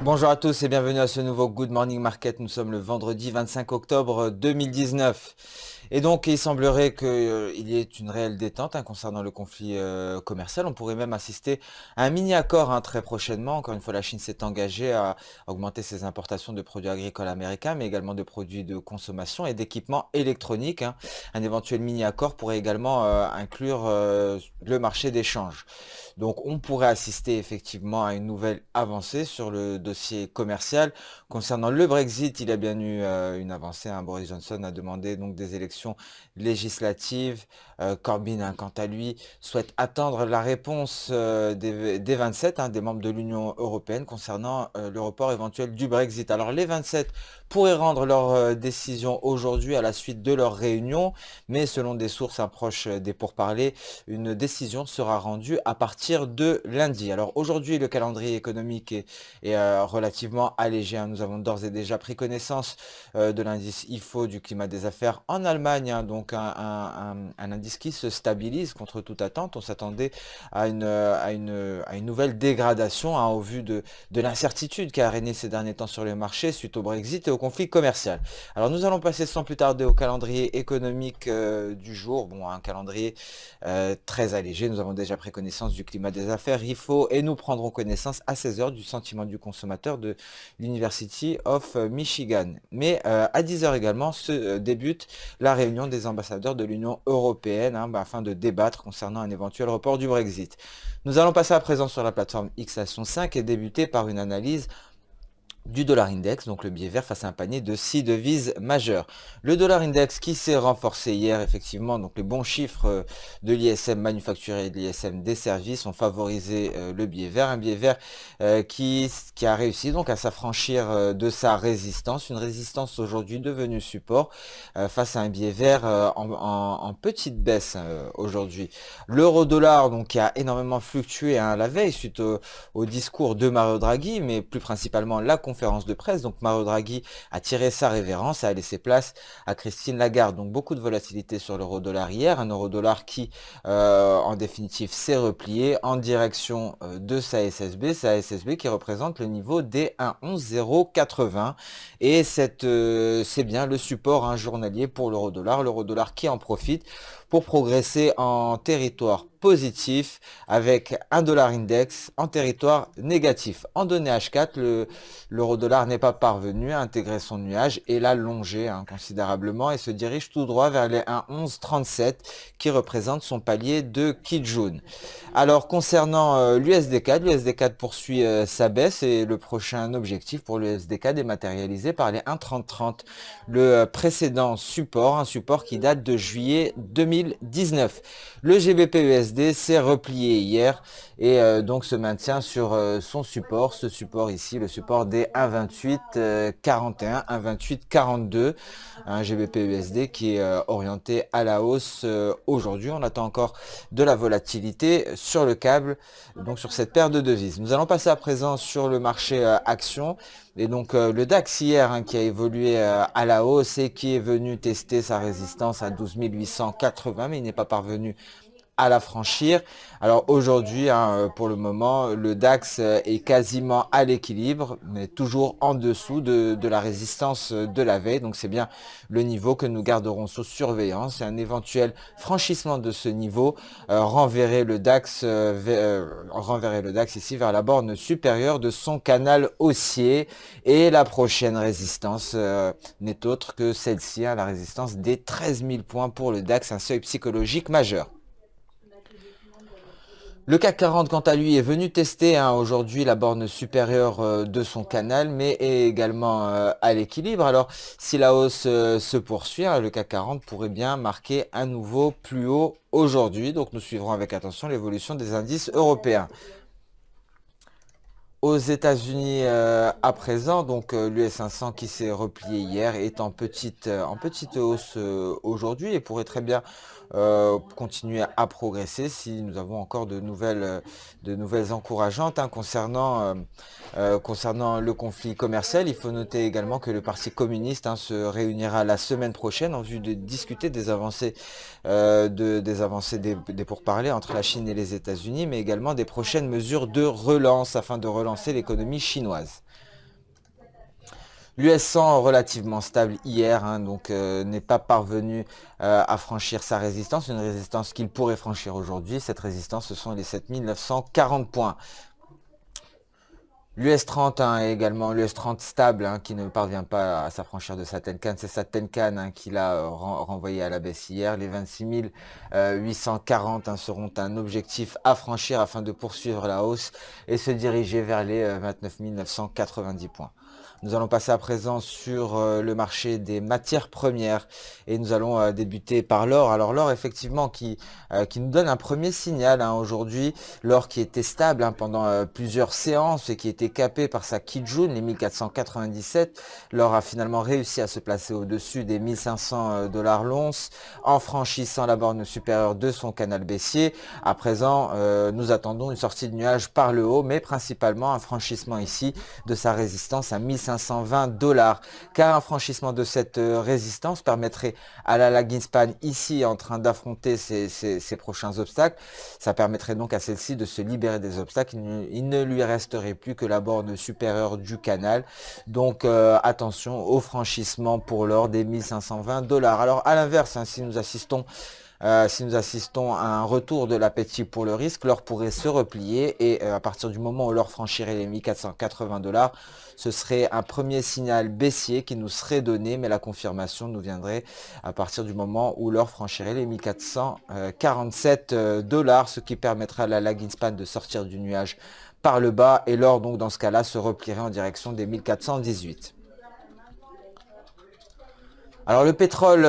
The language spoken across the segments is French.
Bonjour à tous et bienvenue à ce nouveau Good Morning Market. Nous sommes le vendredi 25 octobre 2019. Et donc il semblerait qu'il y ait une réelle détente concernant le conflit commercial. On pourrait même assister à un mini-accord très prochainement. Encore une fois, la Chine s'est engagée à augmenter ses importations de produits agricoles américains, mais également de produits de consommation et d'équipements électroniques. Un éventuel mini-accord pourrait également inclure le marché d'échange. Donc on pourrait assister effectivement à une nouvelle avancée sur le dossier commercial. Concernant le Brexit, il y a bien eu une avancée. Boris Johnson a demandé donc des élections législatives. Corbyn, quant à lui, souhaite attendre la réponse des 27, des membres de l'Union européenne concernant le report éventuel du Brexit. Alors les 27 pourraient rendre leur décision aujourd'hui à la suite de leur réunion, mais selon des sources proches des pourparlers, une décision sera rendue à partir de lundi. Alors aujourd'hui, le calendrier économique est relativement allégé. Nous avons d'ores et déjà pris connaissance de l'indice IFO du climat des affaires en Allemagne, donc un indice qui se stabilise contre toute attente. On s'attendait à une nouvelle dégradation au vu de l'incertitude qui a régné ces derniers temps sur les marchés suite au Brexit et au conflit commercial. Alors nous allons passer sans plus tarder au calendrier économique du jour. Bon, un calendrier très allégé. Nous avons déjà pris connaissance du climat des affaires, IFO, et nous prendrons connaissance à 16 heures du sentiment du consommateur de l'University of Michigan. Mais à 10 heures également débute la réunion des ambassadeurs de l'Union européenne afin de débattre concernant un éventuel report du Brexit. Nous allons passer à présent sur la plateforme XAtion 5 et débuter par une analyse du dollar index, donc le billet vert face à un panier de 6 devises majeures. Le dollar index qui s'est renforcé hier, effectivement, donc les bons chiffres de l'ISM manufacturier et de l'ISM des services ont favorisé le billet vert, un billet vert qui a réussi donc à s'affranchir de sa résistance, une résistance aujourd'hui devenue support face à un billet vert en petite baisse aujourd'hui. L'euro dollar donc qui a énormément fluctué la veille suite au discours de Mario Draghi, mais plus principalement la conférence de presse. Donc Mario Draghi a tiré sa révérence, a laissé place à Christine Lagarde. Donc beaucoup de volatilité sur l'euro-dollar hier, un euro-dollar qui en définitive s'est replié en direction de sa SSB qui représente le niveau des 1,11080 et c'est bien le support journalier pour l'euro-dollar qui en profite pour progresser en territoire positif avec un dollar index en territoire négatif. En données H4, l'euro-dollar n'est pas parvenu à intégrer son nuage et l'a longé considérablement et se dirige tout droit vers les 1,1137 qui représente son palier de Kijun. Alors concernant l'USD4, l'USD4 poursuit sa baisse et le prochain objectif pour l'USD4 est matérialisé par les 1,3030. Le précédent support, un support qui date de juillet 2019. Le GBP USD s'est replié hier et donc se maintient sur son support, ce support ici, le support des 1,2841, 1,2842, un GBP USD qui est orienté à la hausse aujourd'hui. On attend encore de la volatilité sur le câble, donc sur cette paire de devises. Nous allons passer à présent sur le marché action. Et donc le DAX hier qui a évolué à la hausse et qui est venu tester sa résistance à 12 880, mais il n'est pas parvenu à la franchir. Alors aujourd'hui, pour le moment, le DAX est quasiment à l'équilibre, mais toujours en dessous de la résistance de la veille. Donc c'est bien le niveau que nous garderons sous surveillance. Et un éventuel franchissement de ce niveau renverrait le DAX ici vers la borne supérieure de son canal haussier. Et la prochaine résistance n'est autre que celle-ci, la résistance des 13 000 points pour le DAX, un seuil psychologique majeur. Le CAC 40, quant à lui, est venu tester aujourd'hui la borne supérieure de son canal, mais est également à l'équilibre. Alors, si la hausse se poursuit, le CAC 40 pourrait bien marquer un nouveau plus haut aujourd'hui. Donc, nous suivrons avec attention l'évolution des indices européens. Aux États-Unis à présent, donc l'US 500 qui s'est replié hier est en petite hausse aujourd'hui et pourrait très bien continuer à progresser si nous avons encore de nouvelles encourageantes concernant le conflit commercial. Il faut noter également que le Parti communiste se réunira la semaine prochaine en vue de discuter des avancées des pourparlers entre la Chine et les États-Unis, mais également des prochaines mesures de relance afin de relancer relancer l'économie chinoise. L'US 100 relativement stable hier, hein, donc n'est pas parvenu à franchir sa résistance, une résistance qu'il pourrait franchir aujourd'hui. Cette résistance, ce sont les 7940 points. L'US 30 hein, également, l'US 30 stable hein, qui ne parvient pas à s'affranchir de sa Tenkan. C'est sa Tenkan hein, qui l'a renvoyé à la baisse hier. Les 26 840 hein, seront un objectif à franchir afin de poursuivre la hausse et se diriger vers les 29 990 points. Nous allons passer à présent sur le marché des matières premières et nous allons débuter par l'or. Alors l'or effectivement qui nous donne un premier signal hein, aujourd'hui. L'or qui était stable hein, pendant plusieurs séances et qui était capé par sa Kijun, les 1497. L'or a finalement réussi à se placer au-dessus des 1500 dollars l'once en franchissant la borne supérieure de son canal baissier. À présent, nous attendons une sortie de nuage par le haut, mais principalement un franchissement ici de sa résistance à 1520 dollars. Car un franchissement de cette résistance permettrait à la lagging span ici en train d'affronter ses prochains obstacles. Ça permettrait donc à celle-ci de se libérer des obstacles. Il ne lui resterait plus que la borne supérieure du canal. Donc attention au franchissement pour l'or des 1520 dollars. Alors à l'inverse, hein, si nous assistons à un retour de l'appétit pour le risque, l'or pourrait se replier et à partir du moment où l'or franchirait les 1480 dollars, ce serait un premier signal baissier qui nous serait donné, mais la confirmation nous viendrait à partir du moment où l'or franchirait les 1447 dollars, ce qui permettra à la lagging span de sortir du nuage par le bas et l'or donc dans ce cas-là se replierait en direction des 1418. Alors le pétrole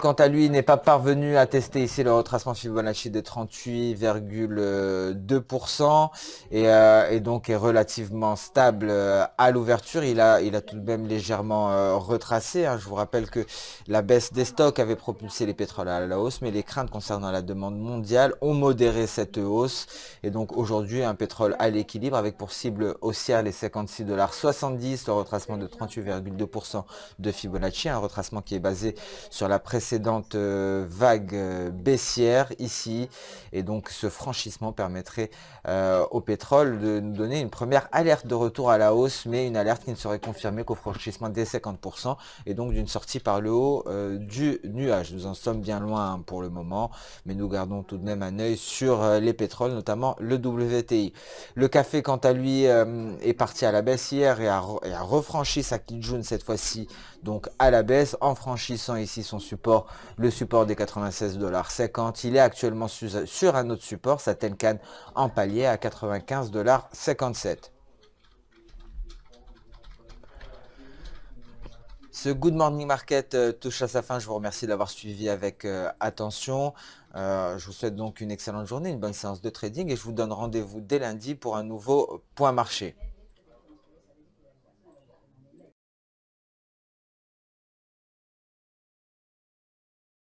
quant à lui n'est pas parvenu à tester ici le retracement Fibonacci de 38,2% et donc est relativement stable à l'ouverture. Il a tout de même légèrement retracé, hein. Je vous rappelle que la baisse des stocks avait propulsé les pétroles à la hausse, mais les craintes concernant la demande mondiale ont modéré cette hausse. Et donc aujourd'hui un pétrole à l'équilibre avec pour cible haussière les 56,70 $, le retracement de 38,2% de Fibonacci, un retracement qui est basé sur la précédente vague baissière ici et donc ce franchissement permettrait au pétrole de nous donner une première alerte de retour à la hausse, mais une alerte qui ne serait confirmée qu'au franchissement des 50% et donc d'une sortie par le haut du nuage. Nous en sommes bien loin hein, pour le moment, mais nous gardons tout de même un œil sur les pétroles, notamment le WTI. Le café quant à lui est parti à la baisse hier et a refranchi sa Kijun cette fois-ci donc à la baisse en franchissant ici son support, le support des 96,50 $. Il est actuellement sur un autre support, sa Tenkan en palier à 95,57 $. Ce Good Morning Market touche à sa fin. Je vous remercie d'avoir suivi avec attention. Je vous souhaite donc une excellente journée, une bonne séance de trading et je vous donne rendez-vous dès lundi pour un nouveau point marché.